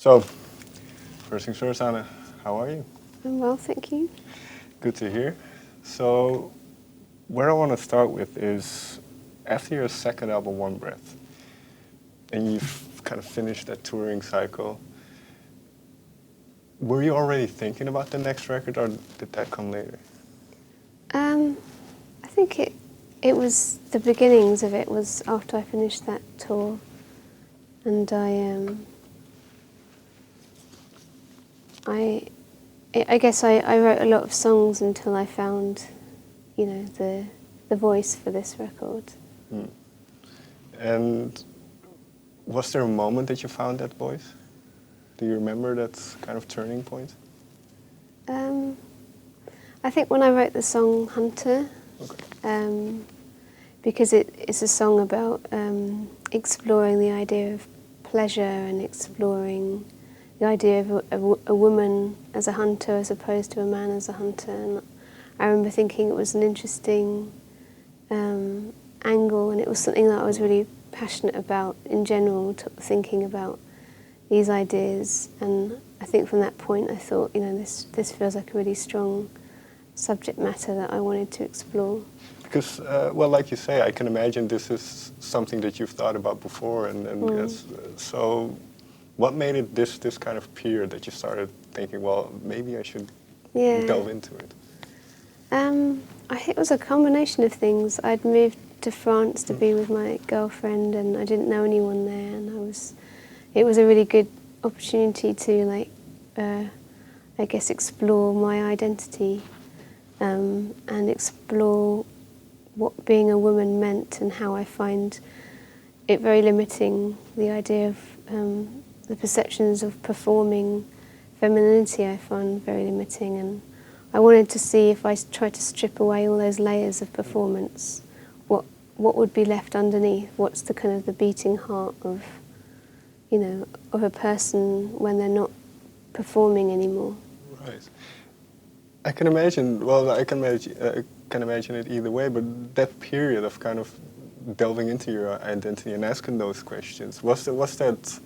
So, first things first, Anna, how are you? I'm well, thank you. Good to hear. So, where I want to start with is after your second album, One Breath, and you've kind of finished that touring cycle, were you already thinking about the next record, or did that come later? I think it was the beginnings of it was after I finished that tour, and I guess I wrote a lot of songs until I found, the voice for this record. Hmm. And was there a moment that you found that voice? Do you remember that kind of turning point? I think when I wrote the song Hunter, Okay. because it's a song about exploring the idea of pleasure and exploring the idea of a woman as a hunter as opposed to a man as a hunter. And I remember thinking it was an interesting angle, and it was something that I was really passionate about in general, thinking about these ideas. And I think from that point I thought, this feels like a really strong subject matter that I wanted to explore. Because, well, like you say, I can imagine this is something that you've thought about before, and so what made it this kind of period that you started thinking, well, maybe I should delve into it? I think it was a combination of things. I'd moved to France to be with my girlfriend, and I didn't know anyone there, and it was a really good opportunity to I guess explore my identity and explore what being a woman meant, and how I find it very limiting, the idea of the perceptions of performing femininity I find very limiting, and I wanted to see if I tried to strip away all those layers of performance, what would be left underneath, what's the kind of the beating heart of a person when they're not performing anymore. Right. I can imagine, well, I can imagine it either way, but that period of kind of delving into your identity and asking those questions, was that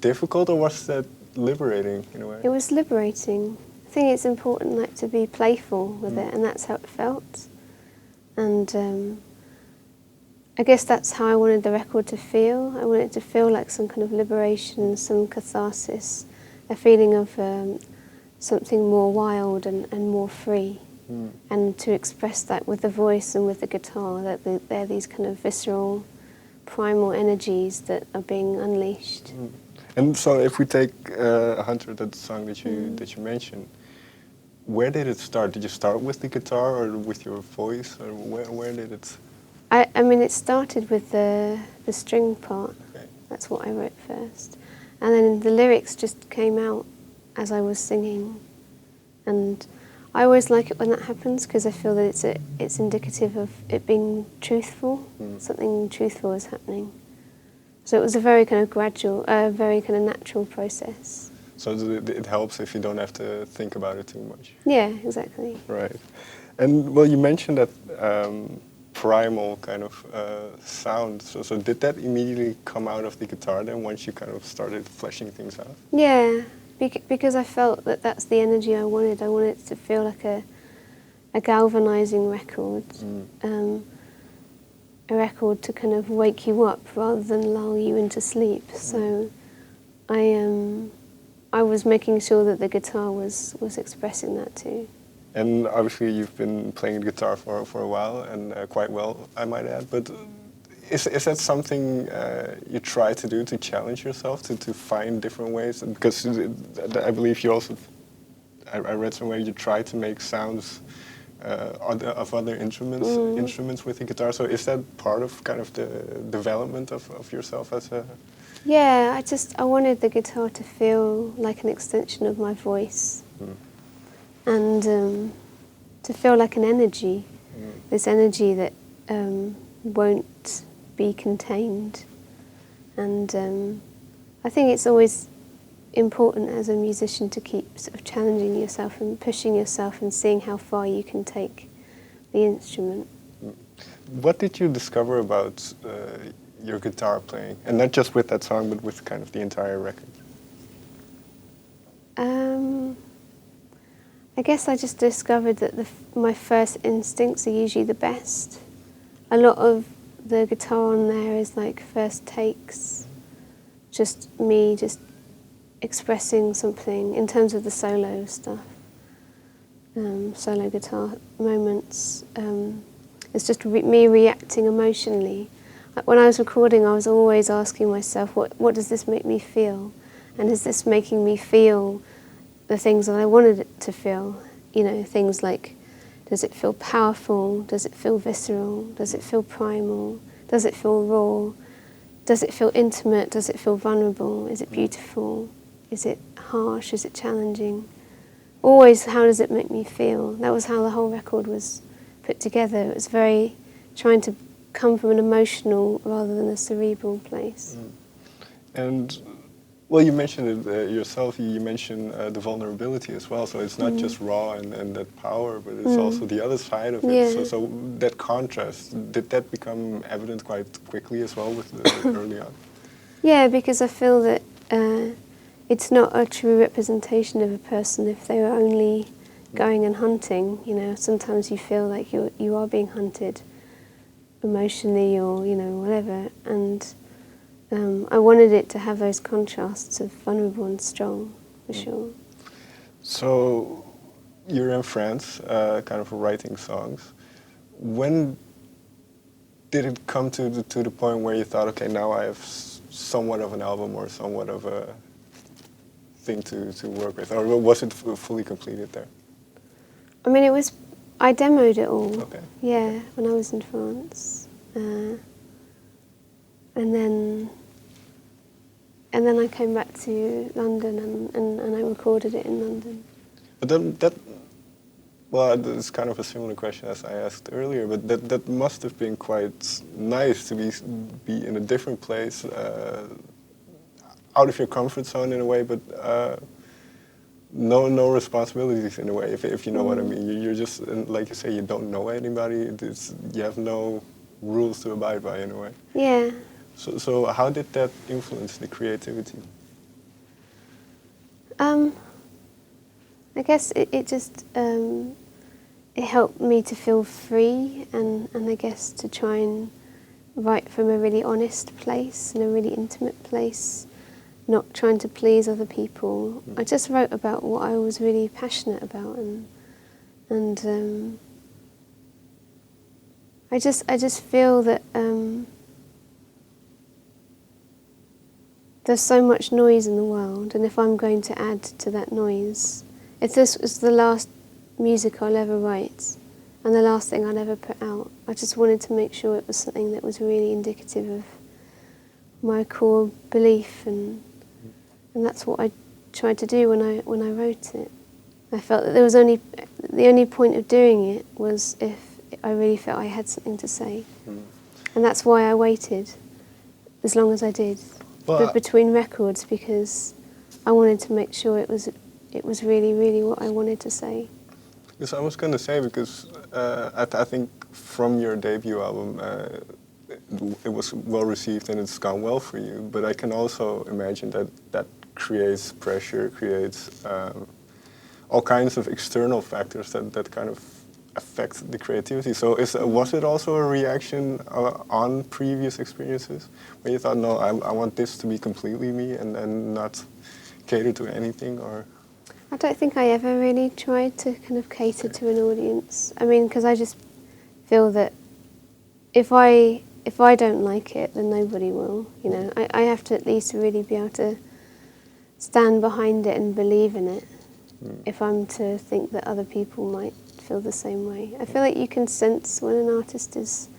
difficult, or was that liberating in a way? It was liberating. I think it's important to be playful with it, and that's how it felt. And I guess that's how I wanted the record to feel. I wanted it to feel like some kind of liberation, some catharsis, a feeling of something more wild and more free. And to express that with the voice and with the guitar, that they're these kind of visceral, primal energies that are being unleashed. And so if we take Hunter, that song that you mentioned, where did it start? Did you start with the guitar or with your voice, or where did it? I mean, it started with the string part. Okay. That's what I wrote first. And then the lyrics just came out as I was singing. And I always like it when that happens, because I feel that it's indicative of it being truthful. Something truthful is happening. So it was a very kind of gradual, very kind of natural process. So it helps if you don't have to think about it too much. Yeah, exactly. Right. And well, you mentioned that primal kind of sound. So did that immediately come out of the guitar then, once you kind of started fleshing things out? Yeah, because I felt that that's the energy I wanted. I wanted it to feel like a galvanizing record. A record to kind of wake you up rather than lull you into sleep. So I was making sure that the guitar was expressing that too. And obviously you've been playing the guitar for a while, and quite well, I might add. But is that something you try to do, to challenge yourself, to find different ways? Because I believe you also, I read somewhere, you try to make sounds of other instruments with the guitar. So is that part of kind of the development of yourself as a... Yeah, I wanted the guitar to feel like an extension of my voice. And to feel like an energy, this energy that won't be contained. And I think it's always important as a musician to keep sort of challenging yourself and pushing yourself and seeing how far you can take the instrument. What did you discover about your guitar playing? And not just with that song, but with kind of the entire record? I guess I just discovered that my first instincts are usually the best. A lot of the guitar on there is like first takes, just me just expressing something in terms of the solo stuff, solo guitar moments. It's just me reacting emotionally. Like when I was recording, I was always asking myself, what does this make me feel? And is this making me feel the things that I wanted it to feel? You know, things like, does it feel powerful? Does it feel visceral? Does it feel primal? Does it feel raw? Does it feel intimate? Does it feel vulnerable? Is it beautiful? Is it harsh? Is it challenging? Always, how does it make me feel? That was how the whole record was put together. It was very trying to come from an emotional rather than a cerebral place. And well, you mentioned it yourself. You mentioned the vulnerability as well. So it's not just raw and that power, but it's also the other side of it. Yeah. So that contrast, did that become evident quite quickly as well with early on? Yeah, because I feel that it's not a true representation of a person if they were only going and hunting. You know, sometimes you feel like you are being hunted emotionally or, you know, whatever. And I wanted it to have those contrasts of vulnerable and strong, for sure. So you're in France, kind of writing songs. When did it come to the point where you thought, okay, now I have somewhat of an album or somewhat of a thing to work with, or was it fully completed there? I mean, I demoed it all. Okay. Yeah, when I was in France. And then I came back to London and I recorded it in London. But then well, it's kind of a similar question as I asked earlier, but that must have been quite nice to be in a different place, out of your comfort zone in a way, but no responsibilities in a way, if you know what I mean. You're just, like you say, you don't know anybody. You have no rules to abide by in a way. Yeah. So how did that influence the creativity? I guess it just it helped me to feel free and I guess to try and write from a really honest place and a really intimate place, not trying to please other people. I just wrote about what I was really passionate about and I just feel that there's so much noise in the world, and if I'm going to add to that noise, if this was the last music I'll ever write and the last thing I'll ever put out, I just wanted to make sure it was something that was really indicative of my core belief, and that's what I tried to do when I wrote it. I felt that the only point of doing it was if I really felt I had something to say, and that's why I waited as long as I did. Well, Between records, because I wanted to make sure it was really, really what I wanted to say. Because I was going to say, because I think from your debut album, it was well received and it's gone well for you, but I can also imagine that creates pressure, creates all kinds of external factors that kind of affect the creativity. So was it also a reaction on previous experiences where you thought, no, I want this to be completely me and not cater to anything? Or I don't think I ever really tried to kind of cater to an audience. I mean, because I just feel that if I don't like it, then nobody will. You know, I have to at least really be able to stand behind it and believe in it. If I'm to think that other people might feel the same way. I feel like you can sense when an artist is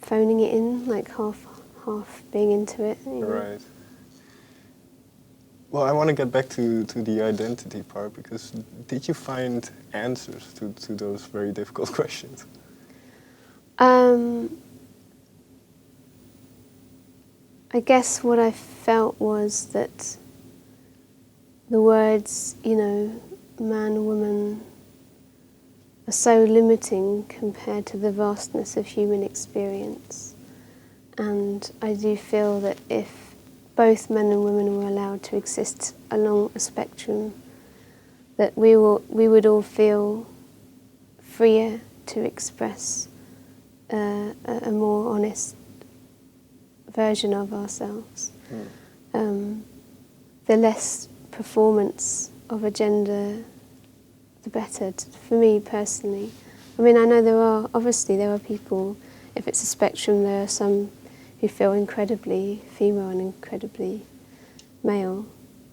phoning it in, like half being into it. You know? Right. Well, I want to get back to the identity part, because did you find answers to those very difficult questions? I guess what I felt was that the words, you know, man, woman, are so limiting compared to the vastness of human experience. And I do feel that if both men and women were allowed to exist along a spectrum, that we would all feel freer to express a more honest version of ourselves. The less performance of a gender, the better, for me personally. I mean, I know there are people, if it's a spectrum, there are some who feel incredibly female and incredibly male.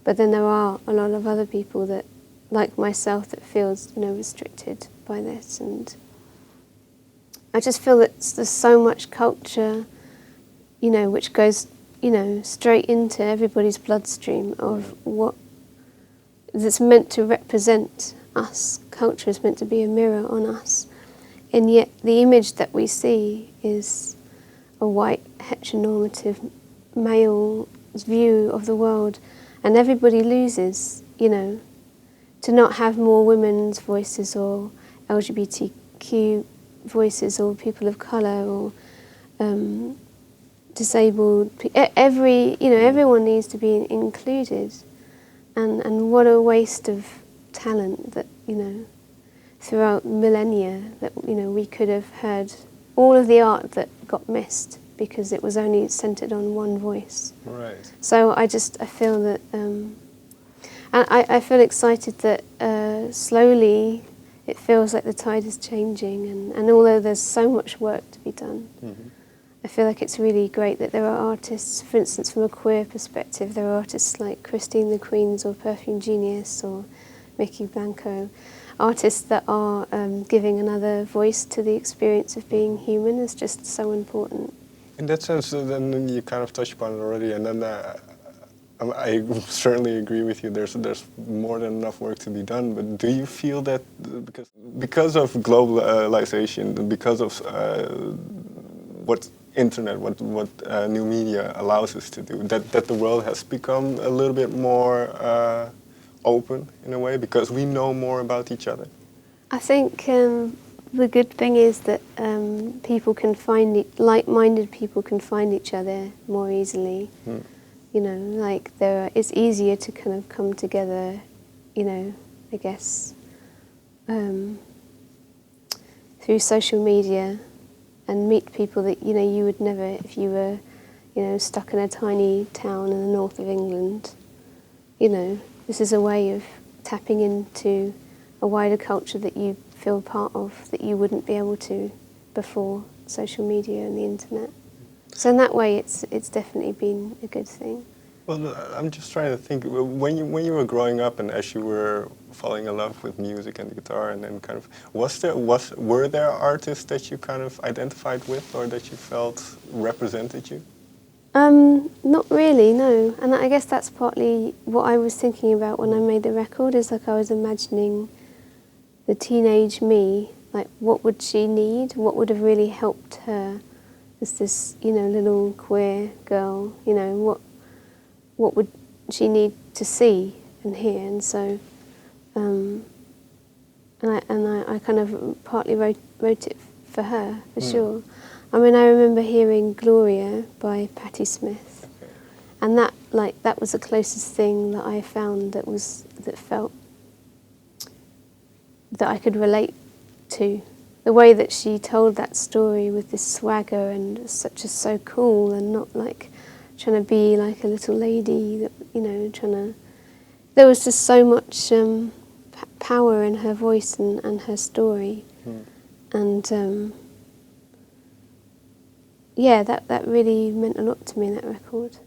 But then there are a lot of other people that, like myself, that feels, restricted by this. And I just feel that there's so much culture, which goes, straight into everybody's bloodstream of what that's meant to represent us. Culture is meant to be a mirror on us. And yet the image that we see is a white, heteronormative, male view of the world. And everybody loses, to not have more women's voices or LGBTQ voices or people of colour or disabled. Everyone needs to be included. And what a waste of talent that, throughout millennia that, we could have heard all of the art that got missed because it was only centred on one voice. Right. So I feel that, I feel excited that slowly it feels like the tide is changing, and although there's so much work to be done, I feel like it's really great that there are artists, for instance, from a queer perspective, there are artists like Christine the Queens or Perfume Genius or Mickey Blanco, artists that are giving another voice to the experience of being human is just so important. In that sense, then you kind of touched upon it already, and then I certainly agree with you. There's more than enough work to be done. But do you feel that because of globalization, because of what internet, what new media allows us to do, that the world has become a little bit more open in a way because we know more about each other? I think the good thing is that people can like-minded people can find each other more easily. It's easier to kind of come together, I guess, through social media and meet people that, you would never if you were, stuck in a tiny town in the north of England. This is a way of tapping into a wider culture that you feel part of that you wouldn't be able to before social media and the internet. So in that way, it's definitely been a good thing. Well, I'm just trying to think, when you were growing up and as you were falling in love with music and guitar, and then kind of, were there artists that you kind of identified with or that you felt represented you? Not really, no. And I guess that's partly what I was thinking about when I made the record, is like I was imagining the teenage me, like what would she need? What would have really helped her as this, little queer girl? What would she need to see and hear? And so, and I kind of partly wrote it for her, for sure. I mean, I remember hearing Gloria by Patti Smith, and that was the closest thing that I found that felt that I could relate to. The way that she told that story with this swagger and so cool, and not like trying to be like a little lady, that, there was just so much power in her voice and her story. And that really meant a lot to me, that record.